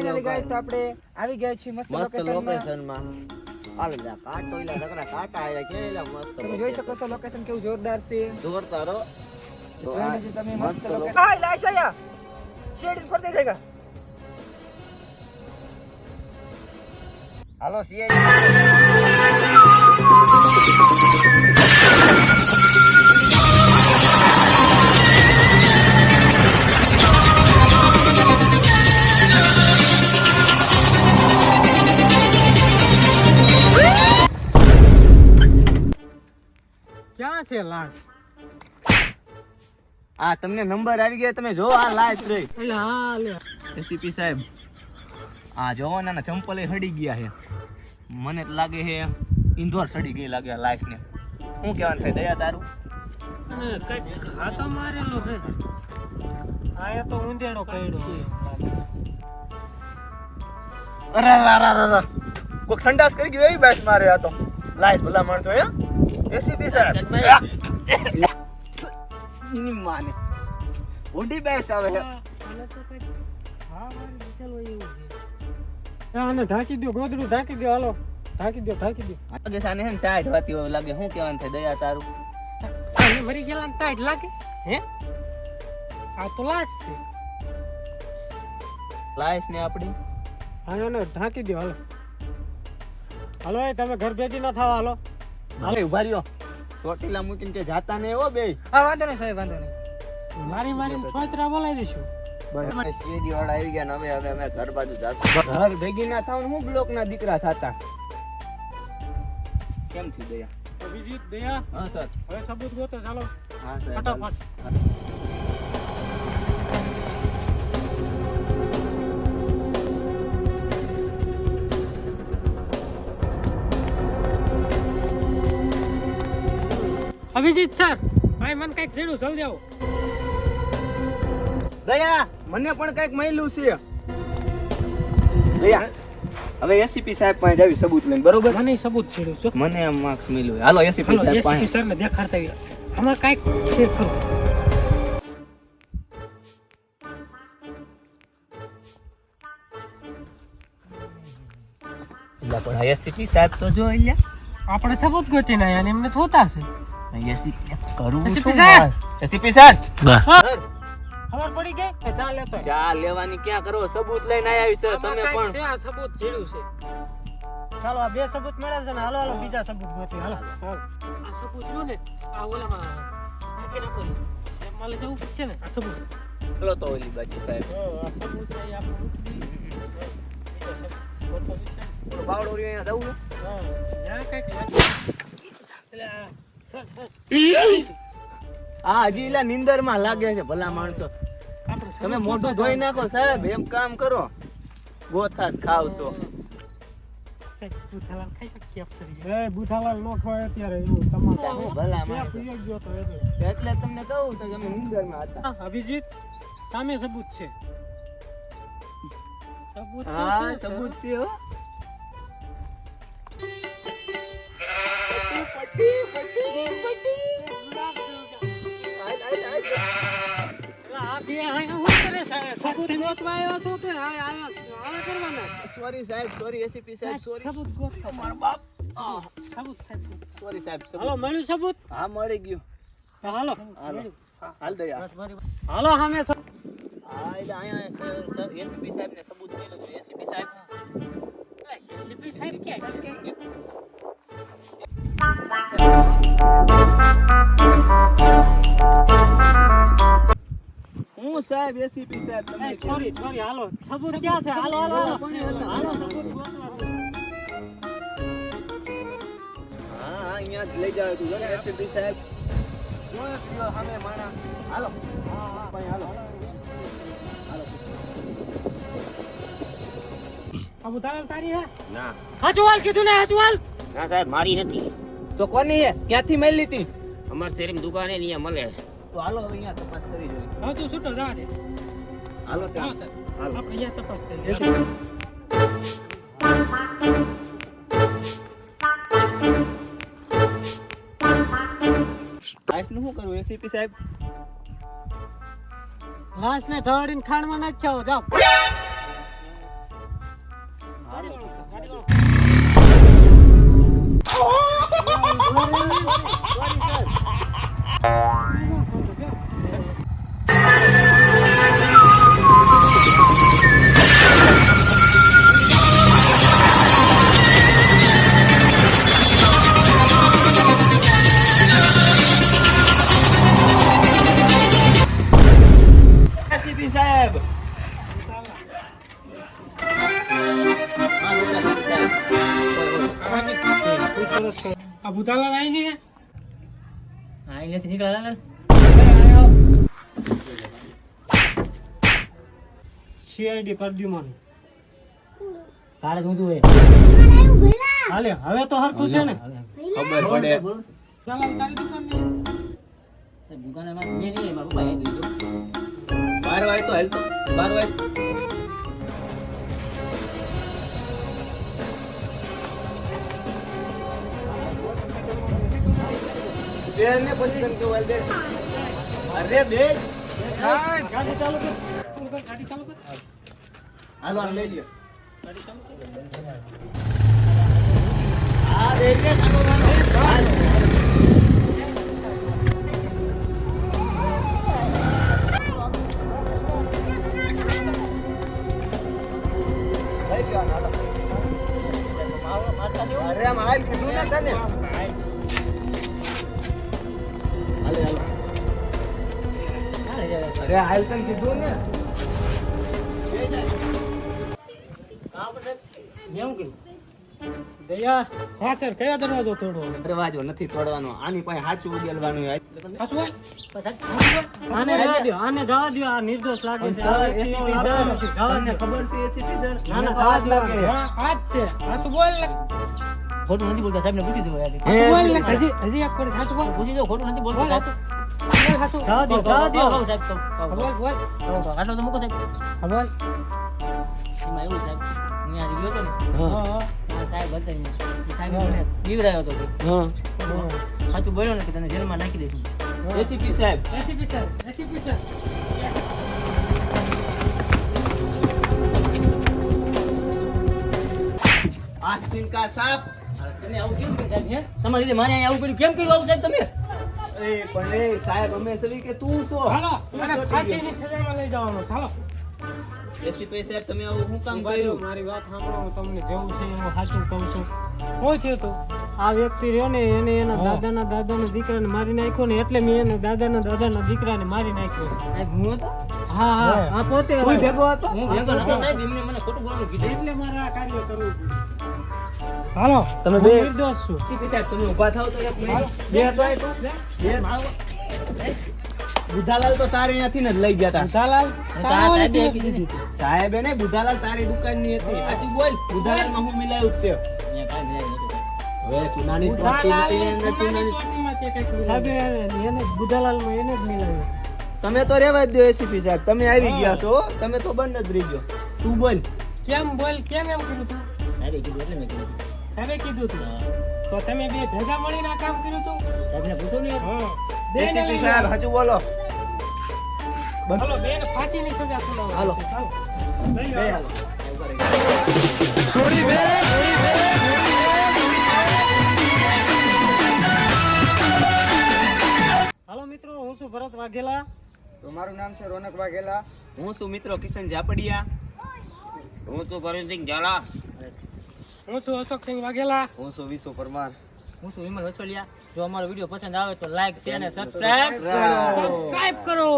Finally guys તો આપણે આવી ગયા છીએ મસ્ત લોકેશનમાં. હાલ જા કાટો ઇલા નકરા કાટા આયા કેલા મસ્ત. તમે જોઈ શકો છો લોકેશન કેવું જોરદાર છે. જોરદાર હો. જોઈને જે તમે મસ્ત લોકેશન. હા લાઈશ આયા. શેડ પર દે દેગા. હાલો સીઆઈ ક્યાં છે લાશ? આ તમને નંબર આવી ગયા તમે જો આ લાઈવ રહી. એટલે હા લે એસીપી સાહેબ આ જોવો ને ચંપલે હડી ગયા છે. મને તો લાગે છે ઇન્દોર સડી ગઈ લાગે લાઈસ ને. શું કહેવાનું થાય દયા તારું? કઈક હાથો મારેલો છે. આયા તો ઊંધેડો કઈડો. અરે કોક સંડાસ કરી ગયો એ બેસ મારે આ તો લાઈસ ભલા માણસો હે એસીપી સાહેબ ની માને ઓડી બેસ આવે છે. આને ઢાંકી દો ગોદડું ઢાંકી દો હાલો ઢાંકી દો લાગે સાને હે ને ટાઈટ વાતી હોય લાગે. શું કહેવાનું થાય દયા તારું? આને મરી ગયેલા ને ટાઈટ લાગે હે? આ તો લાશ છે. લાઈસ ને આપડી આને ઢાંકી દો હાલો હાલો એ તમે ઘર ભેગી ના થાવ હાલો હાલે ઉભા રહ્યો. ચોટીલા મૂકીને કે જાતા ને એવો બે. હા વાંધો નહીં સાહેબ વાંધો નહીં. મારી છોતરા બોલાવી દઈશું. બસ સીડી વાળા આવી ગયા ને હવે અમે ઘર બાજુ જાશું. ઘર ભેગી ના થાવ ને હું બ્લોક ના દીકરા થાતા. કેમ છે દયા? અભિજીત દયા હા સર હવે સબૂત ગોતો ચાલો હા સર ફટાફટ. અભિજીત સર ભાઈ મને કઈક છેડું જલ્દી આવો. દયા મને પણ કઈક મળ્યું છે. દયા હવે એસીપી સાહેબ પાસે જાવી સબૂત લઈને બરોબર. મને સબૂત છેડું છે. મને આમ માર્ક્સ મળ્યું. હાલો એસીપી સાહેબ એસપી પાસે. સર ને દેખાડતા ગયા હમણાં કઈક છે ખરું. પણ એસીપી સાહેબ તો જો અહીંયા આપણે સબૂત ગોતીને આયા ને એમને થોતા છે. એસીપી કરું SCP શું સાહેબ! એસીપી સાહેબ ખબર પડી ગઈ કે ચા લેતો ચા લેવાની ક્યાં કરો સબૂત લઈને આયા છે તમે પણ. છે આ સબૂત છેડું છે. ચાલો આ બે સબૂત મળ્યા છે ને હાલો હાલો બીજા સબૂત ગોતી હાલો. આ સબૂત રહ્યું ને આ ઓલામાં નાખીને આપણે એમાં લઈ જવું છે ને આ સબૂત. ચલો તો ઓલી બાજુ સાહેબ. આ સબૂત લઈ આપણે ઓલો બાવડો રહ્યો અહીંયા દઉં. ત્યાં કઈક લાગે. એટલે સર આ હજી એલા નીંદર માં લાગે છે ભલા માણસો. આપણે તમે મોઢું ધોઈ નાખો સાહેબ. એમ કામ કરો ગોથા જ ખાવશો. બુથાલાલ ખાઈ શકીએ આપણે. એ બુથાલાલ નો ખવાય અત્યારે એવું તમારે ભલા ત્યાં માણસો. પીએ ગયો તો એટલે એટલે તમને કહું તો તમે નીંદર માં હતા. અભિજીત સામે સબૂત છે. સબૂત તો હા છે, સર. સબૂત છે હો. આ બે આયા શું કરે છે? સબૂત ગોતવા આવ્યો છો કે આયા કરવાના? સોરી સાહેબ સોરી એસીપી સાહેબ સોરી. સબૂત ગોતવા. મારો બાપ. સબૂત સાહેબ. સોરી સાહેબ હાલો મળ્યું સબૂત? હા મળી ગયું. હાલો હાલો હાલ દયા. હાલો સામે હા એટલે અહીંયા એસીપી સાહેબ ને સબૂત મળ્યું છે. એસીપી સાહેબ એસીપી સાહેબ ક્યાં? હું સાહેબ એસીપી સાહેબ તમે સોરી હાલો સબૂત ક્યાં છે? હાલો હાલો હાલો હાલો સબૂત ગોતવા. હા અહીંયા જ લઈ જાવ તું જો ને એસીપી સાહેબ. જોયો થયો સામે માણા. હાલો હા ભાઈ હાલો. અબુ તાલ તારી હે? ના હાચું હાલ કીધું ને હાચું હાલ. ના સાહેબ મારી નથી. તો કોની હે ક્યાંથી મળી હતી? અમાર શેરીમ દુકાને ને અહીંયા મળે. તો હાલો અહીંયા તપાસ કરી જોઈએ. હા તું છૂટો જા દે. હાલો હા ત્યાં. Sir hello. આપણે અહીંયા તપાસ કરીએ. આઈસનું શું કરું એસીપી સાહેબ? લાશ ને ઢળીને ખાણમાં નાખ્યો જાવ. એસીપી સાહેબ આ ભૂતાલા આવી નહીં અહીંયાથી નીકળ્યા સીઆઈડી કરી દઉં મને તારે શું તું હાલે હવે તો હરખું છે ને ખબર પડે ચાલો તારી દુકાન ની દુકાને માં મેં નહીં મારા પપ્પા આવી ગયું 12 વાગે તો હાલ તો 12 વાગે બેને પછી તને કેવું દે અરે બે ગાડી ચાલુ કર ગાડી ચાલુ કર હાલો આ લઈ લ્યો આ બે લે ચાલો હાલ ભાઈ ક્યાં હાલો અરે આમ હાલ કીધું ને તને હાલે હાલો અરે હાલ તને કીધું ને એવું કર્યું દયા હા સર કયો દરવાજો તોડો દરવાજો નથી તોડવાનો આની પાસે સાચું ઉગેલવાનું હાસુ હોય પછી આને જવા દો આ નિર્દોષ લાગે છે આ વ્યક્તિ એવો લાગતો નથી. જવા તમને દો. ખબર છે એસીપી સર ના ના આજ લાગે હા આ જ છે હાસુ બોલ ને ખોટું નથી બોલતા સાહેબ ને પૂછી દો યાર હાસુ બોલ ને હજી એક કરી હાસુ બોલ પૂછી દો ખોટું નથી બોલતા બોલ સાહેબ હાસુ જવા દો સાહેબ બોલ બોલ આટલો તો મૂકો સાહેબ બોલ એમાં એવું સાહેબ હું આજે ગયો હતો ને હા આ સાહેબ હતા અહીંયા એ સાહેબ મને બીવરાયો હતો કે હા સાચું બોલ્યો ને કે તને જેલમાં નાખી દઈશું એસીપી સાહેબ એસીપી સર આસ્તીન કા સાપ તમે આવું કેમ કર્યું સાહેબ હે તમારી રીતે મારે અહીંયા આવું કર્યું કેમ કર્યું આવું સાહેબ તમે એ પણ એ સાહેબ અમે સવી કે તું છો હાલો મને ફાંસીની સજામાં લઈ જવાનો ચાલો એસીપી સાહેબ તમે આવું શું કામ ભાઈ કર્યું મારી વાત સાંભળો હું તમને જેવું છે એવું સાચું કહું છું શું થયું તું આ વ્યક્તિ રહ્યો ને એને એના દાદાના દીકરાને મારી નાખ્યો ને એટલે મેં એના દાદાના દીકરાને મારી નાખ્યો છે. સાહેબ હું હતો હા આ પોતે કોઈ ભેગો હતો હું ભેગો નતો સાહેબ એમને મને ખોટું બોલવાનું કીધું એટલે મારે આ કાર્ય કરવું હાલો તમે હું બે- નિર્દોષ છું એસીપી સાહેબ તમે ઊભા થાવ તો એક મિનિટ બે હતો એ તું બે બુધાલાલ તો તારે અહીંયાથી ને જ લઈ ગયા હતા દલાલ સાહેબ કીધું ને સાહેબ એને બુધાલાલ તારી દુકાનની હતી આથી બોલ બુધાલાલ માં હું મિલાયું તે અહીંયા કાંઈ નહીં હવે ચુનાની ટોટી હતી અને ચુનાની સાહેબ એને બુધાલાલમાં એને જ મિલાવ્યો તમે તો રેવા જ દો એસીપી સાહેબ તમે આવી ગયા છો તમે તો બંધ જ રહી ગયો તું બોલ કેમ એમ કર્યું તું સાહેબે કીધું એટલે મેં કીધું સાહેબે કીધું તું તો તમે બે ભેગા મળીને આ કામ કર્યું તું સાહેબને પૂછો ને હા બેને એસીપી લઈ સાહેબ લો. હજુ બોલો હાલો બેન ફાંસીની સજા સુનાવો. હાલો. ચાલો લઈ બે લો. હાલો હાલો મિત્રો હું છું ભરત વાઘેલા તો મારું નામ છે રોનક વાઘેલા હું છું મિત્રો કિશન ઝાપડિયા હું શું કરું છું ઝાલા હું છું અશોકસિંહ વાઘેલા હું છું વિશુ પરમાર હું છું વિમલ વસોલિયા જો અમારો વિડીયો પસંદ આવે તો લાઈક શેર અને સબસ્ક્રાઇબ સબસ્ક્રાઇબ કરો